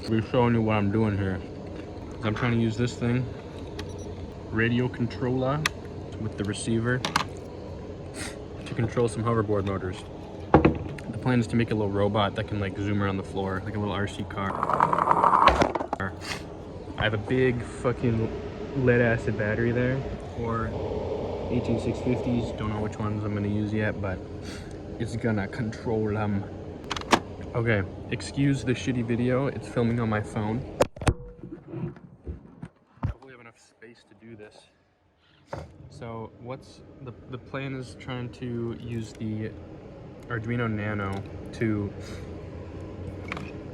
I'll be showing you what I'm doing here. I'm trying to use this thing, radio controller with the receiver, to control some hoverboard motors. The plan is to make a little robot that can like zoom around the floor, like a little RC car. I have a big fucking lead acid battery there for 18650s. Don't know which ones I'm gonna use yet, but it's gonna control them. Okay, excuse the shitty video. It's filming on my phone. Hopefully I have enough space to do this. So what's the plan is trying to use the Arduino Nano to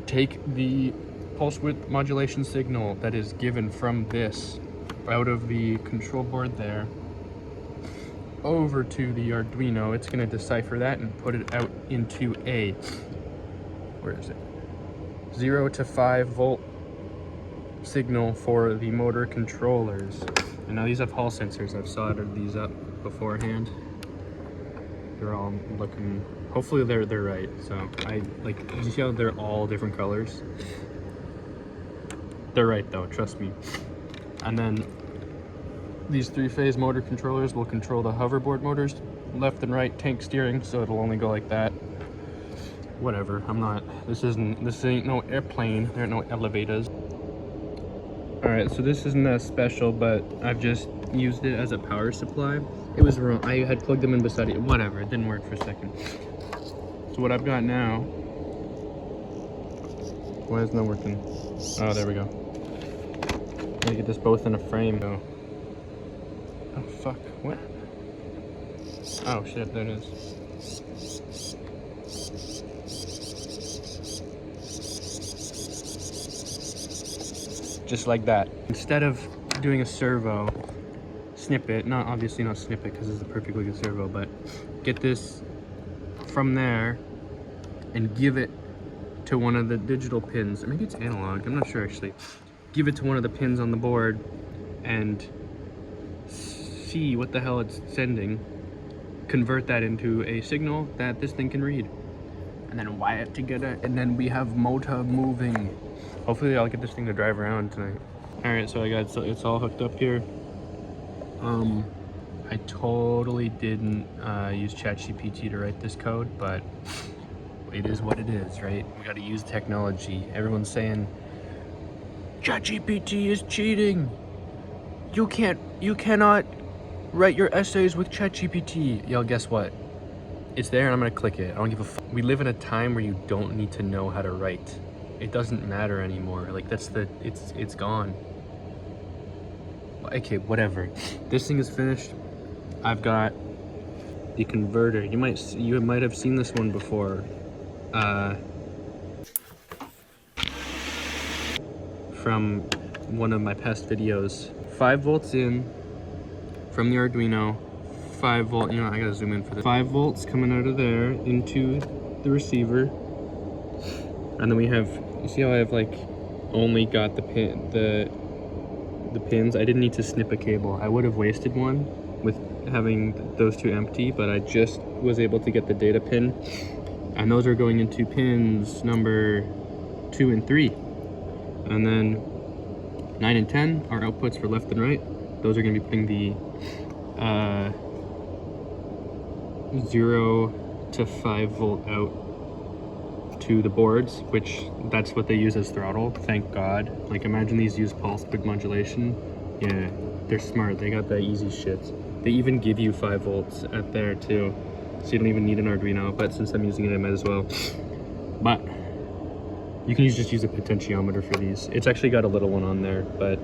take the pulse width modulation signal that is given from this out of the control board there over to the Arduino. It's going to decipher that and put it out into a, where is it, 0 to 5 volt signal for the motor controllers. And now these have Hall sensors. I've soldered these up beforehand. They're all looking, hopefully they're right. So I like, you see how they're all different colors? They're right though, trust me. And then these 3-phase motor controllers will control the hoverboard motors, left and right, tank steering, so it'll only go like that. Whatever, this ain't no airplane, there are no elevators. Alright, so this isn't that special, but I've just used it as a power supply. It was wrong, I had plugged them in beside it, whatever, it didn't work for a second. So what I've got now, why isn't that working? Oh, there we go. I'm gonna get this both in a frame though. Oh fuck, what? Oh shit, there it is. Just like that. Instead of doing a servo, snip it, obviously not snip it because it's a perfectly good servo, but get this from there and give it to one of the digital pins, or maybe it's analog, I'm not sure actually. Give it to one of the pins on the board and see what the hell it's sending, convert that into a signal that this thing can read, and then wire it together, and then we have motor moving. Hopefully I'll get this thing to drive around tonight. Alright, so it's all hooked up here. I totally didn't use ChatGPT to write this code, but it is what it is, right? We gotta use technology. Everyone's saying ChatGPT is cheating. You cannot write your essays with ChatGPT. Yo, guess what? It's there and I'm gonna click it. I don't give a fuck. We live in a time where you don't need to know how to write. It doesn't matter anymore. Like it's gone. Okay, whatever. This thing is finished. I've got the converter. You might have seen this one before. From one of my past videos. 5 volts in from the Arduino, 5 volt, I gotta zoom in for this. 5 volts coming out of there into the receiver. And then we have, you see how I've like only got the pins? I didn't need to snip a cable. I would have wasted one with having those two empty, but I just was able to get the data pin. And those are going into pins number 2 and 3. And then 9 and 10 are outputs for left and right. Those are going to be putting the 0 to 5 volt out to the boards, which that's what they use as throttle. Thank God. Like, imagine these use pulse width modulation. Yeah, they're smart. They got that easy shit. They even give you 5 volts at there too, so you don't even need an Arduino. But since I'm using it, I might as well. But you can just use a potentiometer for these. It's actually got a little one on there, but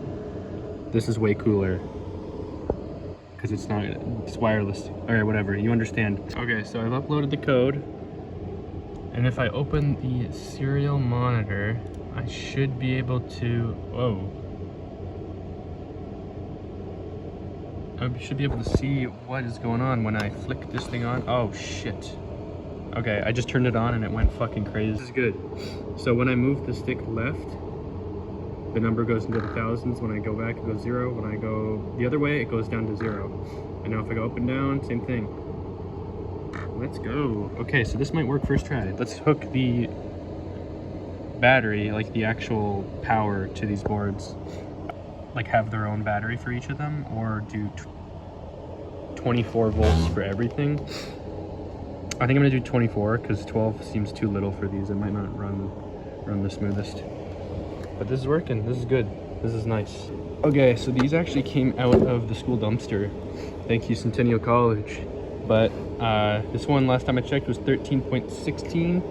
this is way cooler because it's wireless. All right, whatever, you understand. Okay, so I've uploaded the code, and if I open the serial monitor, I should be able to, I should be able to see what is going on when I flick this thing on. Oh shit. Okay, I just turned it on and it went fucking crazy. This is good. So when I move the stick left, the number goes into the thousands. When I go back, it goes 0. When I go the other way, it goes down to 0. And now if I go up and down, same thing. Let's go. Okay, so this might work first try. Let's hook the battery, like the actual power to these boards, like have their own battery for each of them, or do 24 volts for everything. I think I'm gonna do 24 because 12 seems too little for these. It might not run the smoothest. But this is working. This is good. This is nice. Okay, so these actually came out of the school dumpster. Thank you, Centennial College. But this one, last time I checked, was 13.16.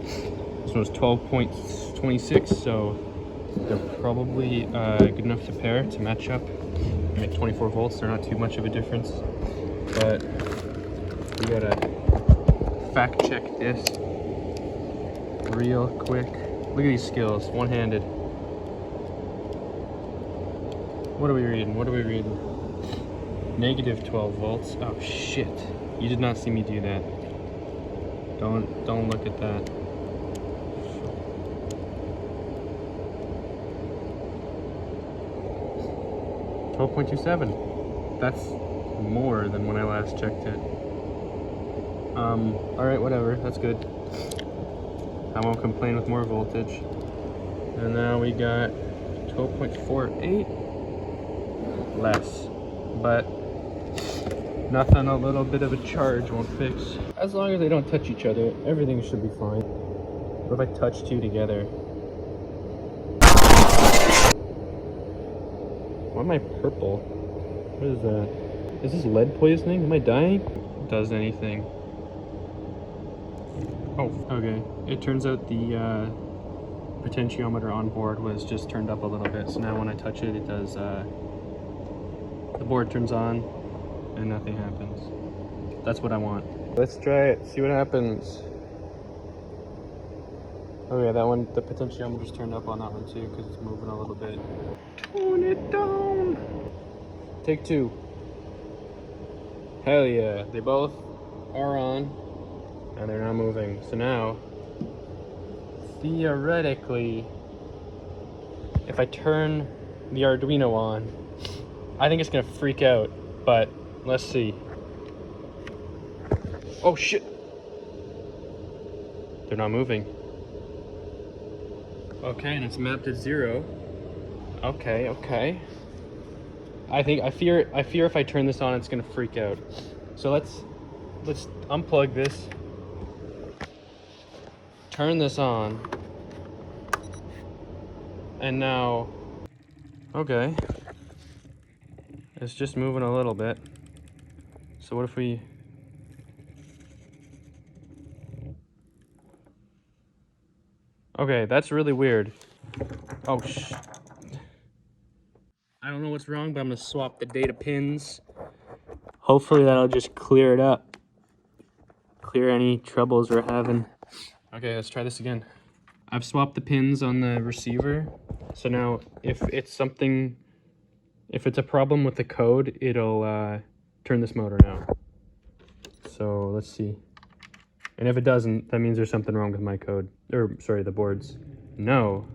This one was 12.26, so they're probably good enough to pair, to match up. At 24 volts, they're not too much of a difference. But we gotta fact check this real quick. Look at these skills, one-handed. What are we reading? What are we reading? Negative 12 volts. Oh shit. You did not see me do that. Don't look at that. $12.27. That's more than when I last checked it. Alright, whatever. That's good. I won't complain with more voltage. And now we got 12.48. Less. But nothing a little bit of a charge won't fix. As long as they don't touch each other, everything should be fine. What if I touch two together? Why am I purple? What is that? Is this lead poisoning? Am I dying? Does anything? Oh, okay. It turns out the potentiometer on board was just turned up a little bit. So now when I touch it, it does, the board turns on and nothing happens. That's what I want. Let's try it, see what happens. Okay, that one, the potentiometer's turned up on that one too because it's moving a little bit. Tone it down. Take two. Hell yeah, they both are on and they're not moving. So now, theoretically, if I turn the Arduino on, I think it's gonna freak out, but let's see. Oh shit! They're not moving. Okay, and it's mapped at 0. Okay, okay. I fear if I turn this on, it's gonna freak out. So let's unplug this, turn this on, and now, okay, it's just moving a little bit. So what if we? Okay, that's really weird. Oh I don't know what's wrong, but I'm gonna swap the data pins. Hopefully that'll just clear it up. Clear any troubles we're having. Okay, let's try this again. I've swapped the pins on the receiver. So now if it's a problem with the code, it'll turn this motor now. So let's see. And if it doesn't, that means there's something wrong with my code. Or, sorry, the boards. No.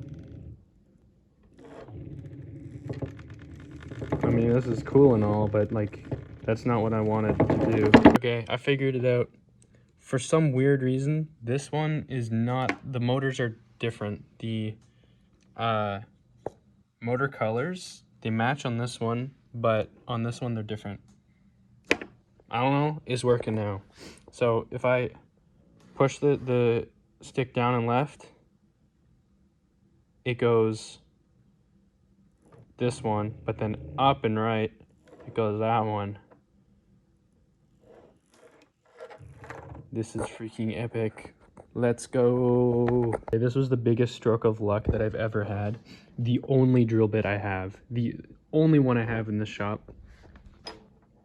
I mean, this is cool and all, but, like, that's not what I wanted to do. Okay, I figured it out. For some weird reason, this one is not... The motors are different. The motor colors, they match on this one, but on this one, they're different. I don't know. It's working now. So, if I push the stick down and left, it goes this one, but then up and right, it goes that one. This is freaking epic. Let's go. Okay, this was the biggest stroke of luck that I've ever had. The only drill bit I have, the only one I have in the shop,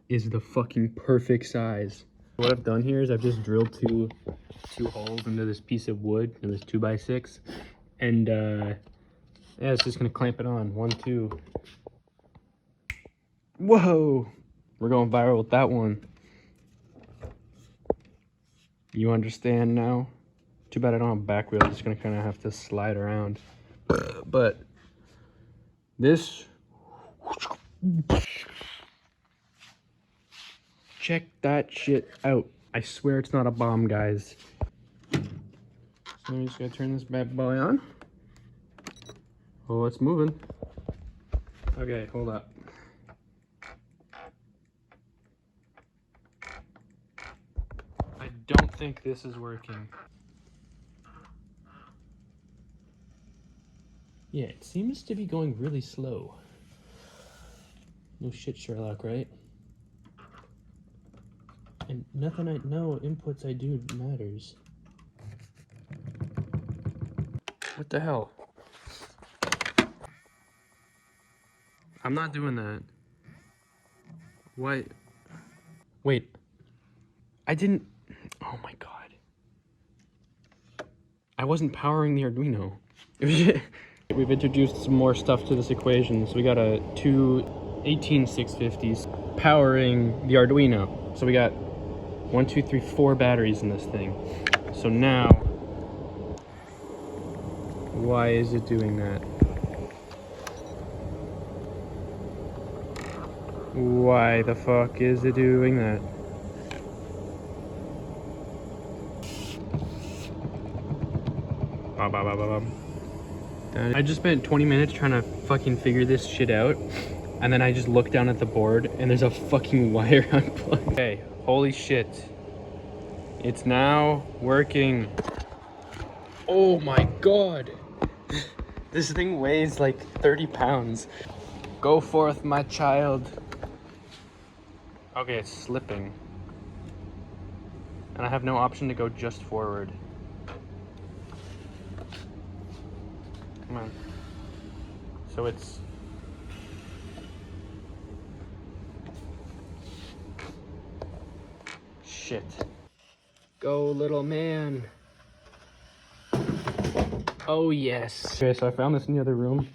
is the fucking perfect size. What I've done here is I've just drilled two holes into this piece of wood, in this 2x6, and yeah, it's just gonna clamp it on. 1, 2. Whoa! We're going viral with that one. You understand now? Too bad I don't have a back wheel. I'm just gonna kind of have to slide around. But this, check that shit out. I swear it's not a bomb, guys. So I'm just gonna turn this bad boy on. Oh, it's moving. Okay, hold up. I don't think this is working. Yeah, it seems to be going really slow. No shit, Sherlock, right? And no inputs I do matters. What the hell? I'm not doing that. Why? Wait. I didn't. Oh my god. I wasn't powering the Arduino. We've introduced some more stuff to this equation. So we got two 18650s powering the Arduino. So we got 1, 2, 3, 4 batteries in this thing. So now, why is it doing that? Why the fuck is it doing that? I just spent 20 minutes trying to fucking figure this shit out, and then I just look down at the board and there's a fucking wire unplugged. Okay, holy shit. It's now working. Oh my god. This thing weighs like 30 pounds. Go forth, my child. Okay, it's slipping. And I have no option to go just forward. Come on. So it's... Shit. Go, little man. Oh, yes. Okay, so I found this in the other room.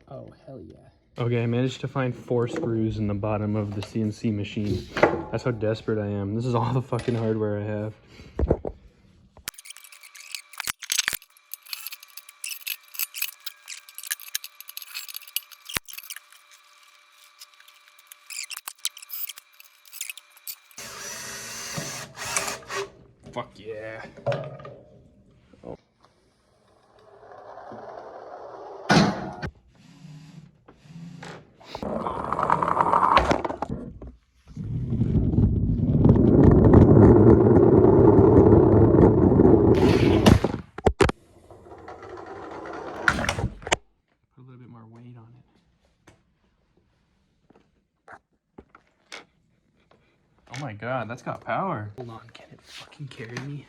Oh, hell yeah. Okay, I managed to find 4 screws in the bottom of the CNC machine. That's how desperate I am. This is all the fucking hardware I have. Fuck yeah. Oh. Put a little bit more weight on it. Oh my god, that's got power. Hold on, can it fucking carry me?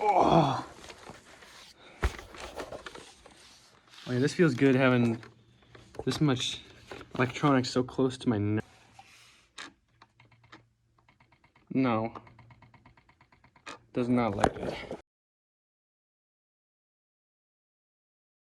Oh, yeah, this feels good having this much electronics so close to my neck. No, does not like it.